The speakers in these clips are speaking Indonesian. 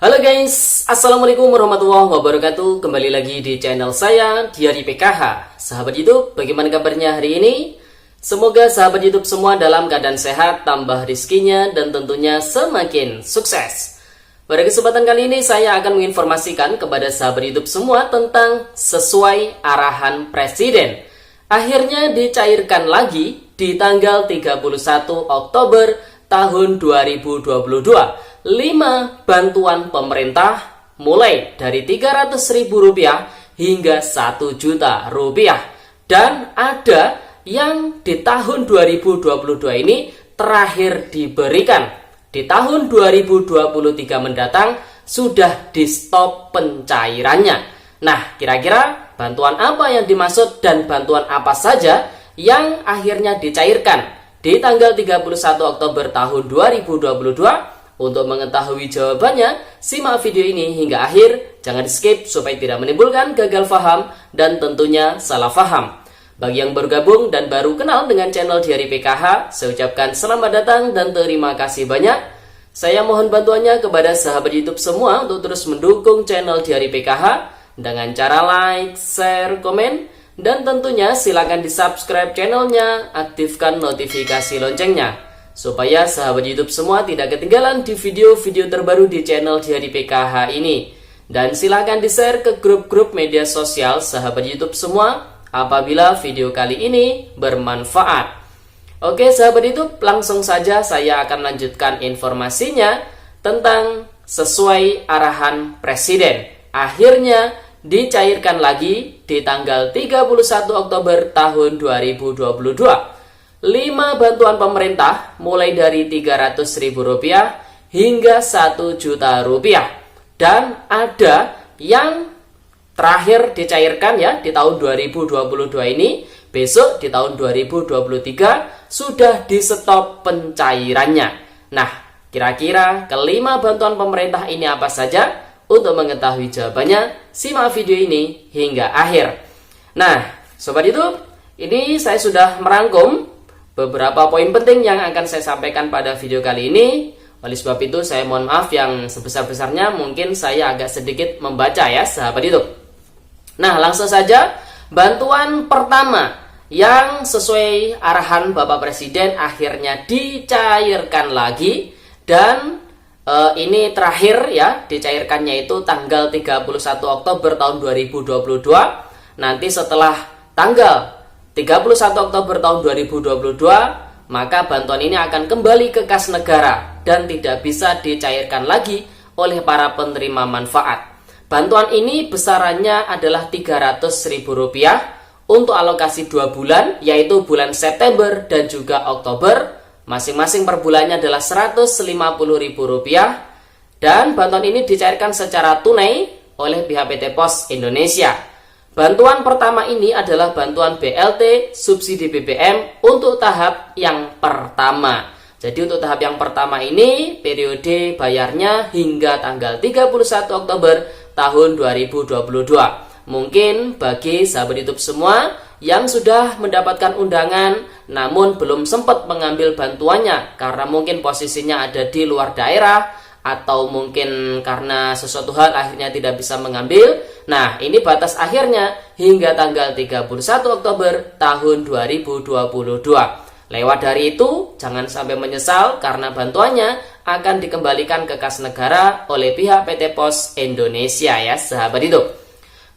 Halo guys, Assalamualaikum warahmatullahi wabarakatuh. Kembali lagi di channel saya, Diari PKH. Sahabat YouTube, bagaimana kabarnya hari ini? Semoga sahabat YouTube semua dalam keadaan sehat, tambah rizkinya, dan tentunya semakin sukses. Pada kesempatan kali ini saya akan menginformasikan kepada sahabat YouTube semua tentang sesuai arahan Presiden. Akhirnya dicairkan lagi di tanggal 31 Oktober tahun 2022. 5 bantuan pemerintah mulai dari Rp300.000 hingga Rp1.000.000. Dan ada yang di tahun 2022 ini terakhir diberikan. Di tahun 2023 mendatang sudah di stop pencairannya. Nah, kira-kira bantuan apa yang dimaksud dan bantuan apa saja yang akhirnya dicairkan di tanggal 31 Oktober tahun 2022? Untuk mengetahui jawabannya, simak video ini hingga akhir, jangan di-skip supaya tidak menimbulkan gagal paham dan tentunya salah paham. Bagi yang baru gabung dan baru kenal dengan channel Diari PKH, saya ucapkan selamat datang dan terima kasih banyak. Saya mohon bantuannya kepada sahabat YouTube semua untuk terus mendukung channel Diari PKH dengan cara like, share, komen, dan tentunya silakan di-subscribe channelnya, aktifkan notifikasi loncengnya supaya sahabat YouTube semua tidak ketinggalan di video-video terbaru di channel Diari PKH ini. Dan silakan di-share ke grup-grup media sosial sahabat YouTube semua apabila video kali ini bermanfaat. Oke sahabat YouTube, langsung saja saya akan lanjutkan informasinya tentang sesuai arahan Presiden. Akhirnya dicairkan lagi di tanggal 31 Oktober tahun 2022. 5 bantuan pemerintah mulai dari Rp300.000 hingga Rp1.000.000. Dan ada yang terakhir dicairkan ya di tahun 2022 ini. Besok di tahun 2023 sudah di stop pencairannya. Nah, kira-kira kelima bantuan pemerintah ini apa saja? Untuk mengetahui jawabannya, simak video ini hingga akhir. Nah, sobat YouTube, ini saya sudah merangkum beberapa poin penting yang akan saya sampaikan pada video kali ini. Oleh sebab itu saya mohon maaf yang sebesar-besarnya mungkin saya agak sedikit membaca ya sahabat YouTube. Nah, langsung saja bantuan pertama yang sesuai arahan Bapak Presiden akhirnya dicairkan lagi. Dan ini terakhir ya dicairkannya itu tanggal 31 Oktober tahun 2022. Nanti setelah tanggal 31 Oktober tahun 2022, maka bantuan ini akan kembali ke kas negara dan tidak bisa dicairkan lagi oleh para penerima manfaat. Bantuan ini besarannya adalah Rp300.000 untuk alokasi 2 bulan, yaitu bulan September dan juga Oktober. Masing-masing per bulannya adalah Rp150.000. Dan bantuan ini dicairkan secara tunai oleh pihak PT Pos Indonesia. Bantuan pertama ini adalah bantuan BLT subsidi BBM untuk tahap yang pertama. Jadi untuk tahap yang pertama ini periode bayarnya hingga tanggal 31 Oktober tahun 2022. Mungkin bagi sahabat YouTube semua yang sudah mendapatkan undangan namun belum sempat mengambil bantuannya karena mungkin posisinya ada di luar daerah atau mungkin karena sesuatu hal akhirnya tidak bisa mengambil. Nah, ini batas akhirnya hingga tanggal 31 Oktober tahun 2022. Lewat dari itu, jangan sampai menyesal karena bantuannya akan dikembalikan ke kas negara oleh pihak PT Pos Indonesia ya sahabat itu.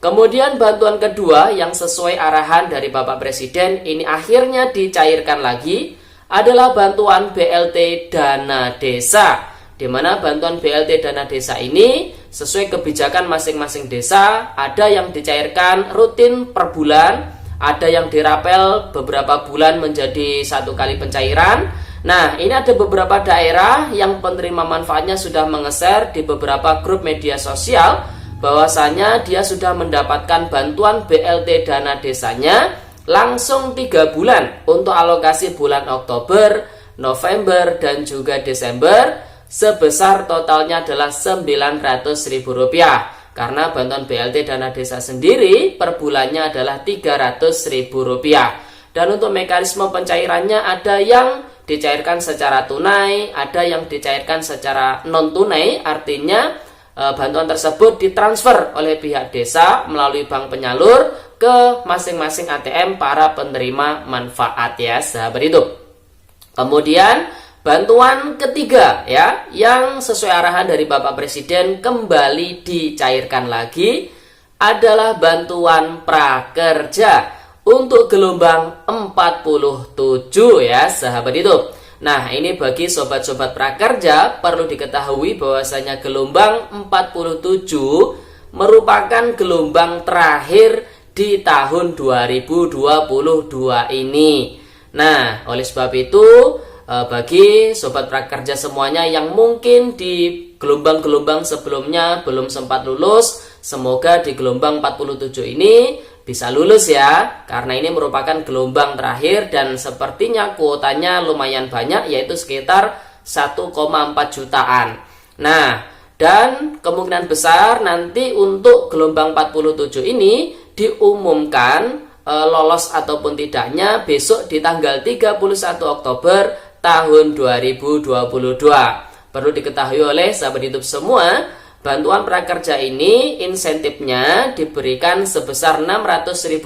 Kemudian bantuan kedua yang sesuai arahan dari Bapak Presiden ini akhirnya dicairkan lagi adalah bantuan BLT Dana Desa. Di mana bantuan BLT Dana Desa ini sesuai kebijakan masing-masing desa, ada yang dicairkan rutin per bulan, ada yang dirapel beberapa bulan menjadi 1 kali pencairan. Nah, ini ada beberapa daerah yang penerima manfaatnya sudah menge-share di beberapa grup media sosial bahwasanya dia sudah mendapatkan bantuan BLT Dana Desanya langsung 3 bulan untuk alokasi bulan Oktober, November, dan juga Desember. Sebesar totalnya adalah Rp900.000 karena bantuan BLT Dana Desa sendiri per bulannya adalah Rp300.000. Dan untuk mekanisme pencairannya ada yang dicairkan secara tunai, ada yang dicairkan secara non tunai, artinya bantuan tersebut ditransfer oleh pihak desa melalui bank penyalur ke masing-masing ATM para penerima manfaat ya sahabat hidup. Kemudian bantuan ketiga ya yang sesuai arahan dari Bapak Presiden kembali dicairkan lagi adalah bantuan prakerja untuk gelombang 47 ya sahabat hidup. Nah, ini bagi sobat-sobat prakerja perlu diketahui bahwasanya gelombang 47 merupakan gelombang terakhir di tahun 2022 ini. Nah, oleh sebab itu bagi sobat prakerja semuanya yang mungkin di gelombang-gelombang sebelumnya belum sempat lulus, semoga di gelombang 47 ini bisa lulus ya, karena ini merupakan gelombang terakhir dan sepertinya kuotanya lumayan banyak, yaitu sekitar 1,4 jutaan. Nah, dan kemungkinan besar nanti untuk gelombang 47 ini diumumkan lolos ataupun tidaknya besok di tanggal 31 Oktober tahun 2022. Perlu diketahui oleh sahabat hidup semua, bantuan prakerja ini insentifnya diberikan sebesar Rp600.000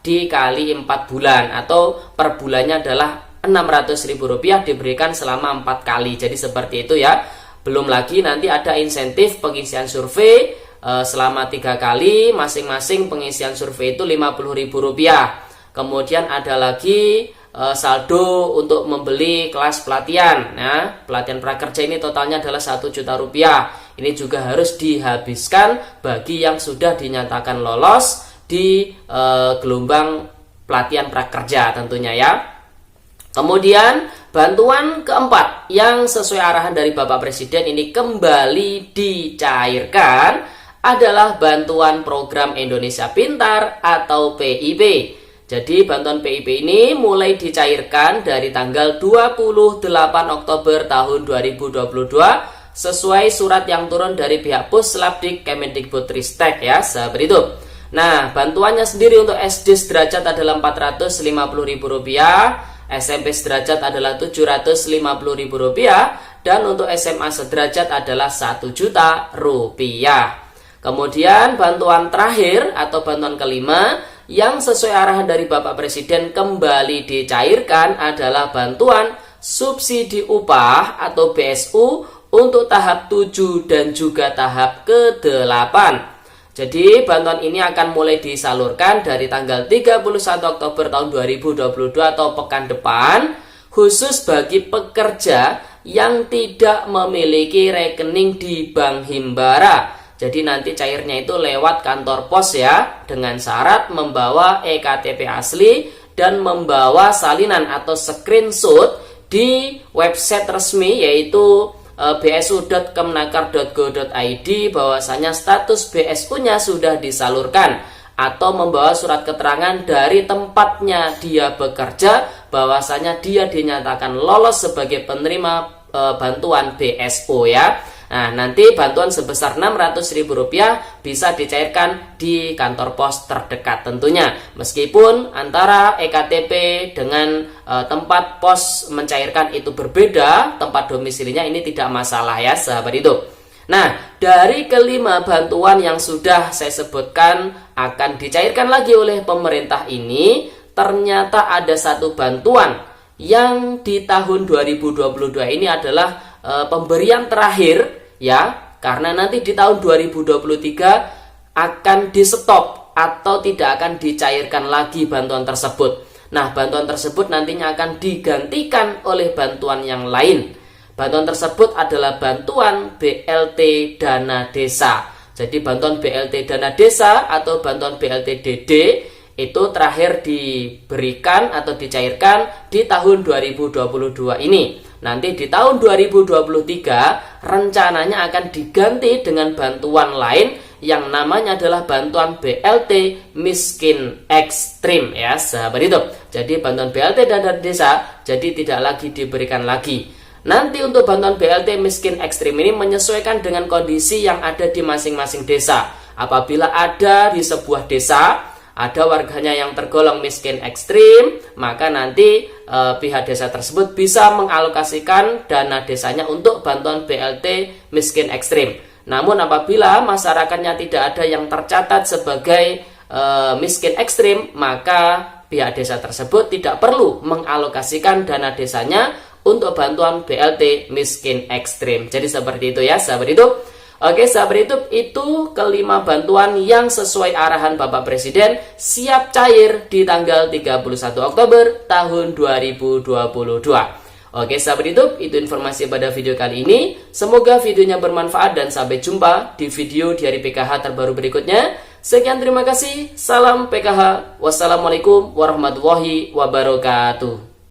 dikali 4 bulan atau per bulannya adalah Rp600.000 diberikan selama 4 kali. Jadi seperti itu ya. Belum lagi nanti ada insentif pengisian survei selama 3 kali, masing-masing pengisian survei itu Rp50.000. Kemudian ada lagi saldo untuk membeli kelas pelatihan. Nah, pelatihan prakerja ini totalnya adalah Rp1 juta. Ini juga harus dihabiskan bagi yang sudah dinyatakan lolos di gelombang pelatihan prakerja tentunya ya. Kemudian bantuan keempat yang sesuai arahan dari Bapak Presiden ini kembali dicairkan adalah bantuan program Indonesia Pintar atau PIP. Jadi bantuan PIP ini mulai dicairkan dari tanggal 28 Oktober tahun 2022 sesuai surat yang turun dari pihak Puslapdik Kemendikbudristek ya sahabat hidup. Nah, bantuannya sendiri untuk SD sederajat adalah Rp450.000, SMP sederajat adalah Rp750.000 dan untuk SMA sederajat adalah Rp1 juta. Kemudian bantuan terakhir atau bantuan kelima yang sesuai arahan dari Bapak Presiden kembali dicairkan adalah bantuan subsidi upah atau BSU untuk tahap 7 dan juga tahap ke-8. Jadi bantuan ini akan mulai disalurkan dari tanggal 31 Oktober tahun 2022 atau pekan depan, khusus bagi pekerja yang tidak memiliki rekening di Bank Himbara. Jadi nanti cairnya itu lewat kantor pos ya, dengan syarat membawa EKTP asli dan membawa salinan atau screenshot di website resmi yaitu bsu.kemenaker.go.id bahwasanya status BSU-nya sudah disalurkan, atau membawa surat keterangan dari tempatnya dia bekerja bahwasanya dia dinyatakan lolos sebagai penerima bantuan BSU ya. Nah, nanti bantuan sebesar Rp600.000 bisa dicairkan di kantor pos terdekat tentunya. Meskipun antara EKTP dengan tempat pos mencairkan itu berbeda, tempat domisilinya ini tidak masalah ya sahabat hidup. Nah, dari kelima bantuan yang sudah saya sebutkan akan dicairkan lagi oleh pemerintah ini, ternyata ada satu bantuan yang di tahun 2022 ini adalah pemberian terakhir ya, karena nanti di tahun 2023 akan di stop atau tidak akan dicairkan lagi bantuan tersebut. Nah, bantuan tersebut nantinya akan digantikan oleh bantuan yang lain. Bantuan tersebut adalah bantuan BLT Dana Desa. Jadi bantuan BLT Dana Desa atau bantuan BLT DD itu terakhir diberikan atau dicairkan di tahun 2022 ini. Nanti di tahun 2023 rencananya akan diganti dengan bantuan lain yang namanya adalah bantuan BLT Miskin Ekstrim ya sahabat hidup. Jadi bantuan BLT Dana Desa jadi tidak lagi diberikan lagi. Nanti untuk bantuan BLT Miskin Ekstrim ini menyesuaikan dengan kondisi yang ada di masing-masing desa. Apabila ada di sebuah desa ada warganya yang tergolong miskin ekstrim, maka nanti pihak desa tersebut bisa mengalokasikan dana desanya untuk bantuan BLT miskin ekstrim. Namun apabila masyarakatnya tidak ada yang tercatat sebagai miskin ekstrim, maka pihak desa tersebut tidak perlu mengalokasikan dana desanya untuk bantuan BLT miskin ekstrim. Jadi seperti itu ya sahabat hidup. Oke sahabat hidup, itu kelima bantuan yang sesuai arahan Bapak Presiden siap cair di tanggal 31 Oktober tahun 2022. Oke sahabat hidup, itu informasi pada video kali ini. Semoga videonya bermanfaat dan sampai jumpa di video Diari PKH terbaru berikutnya. Sekian, terima kasih. Salam PKH. Wassalamualaikum warahmatullahi wabarakatuh.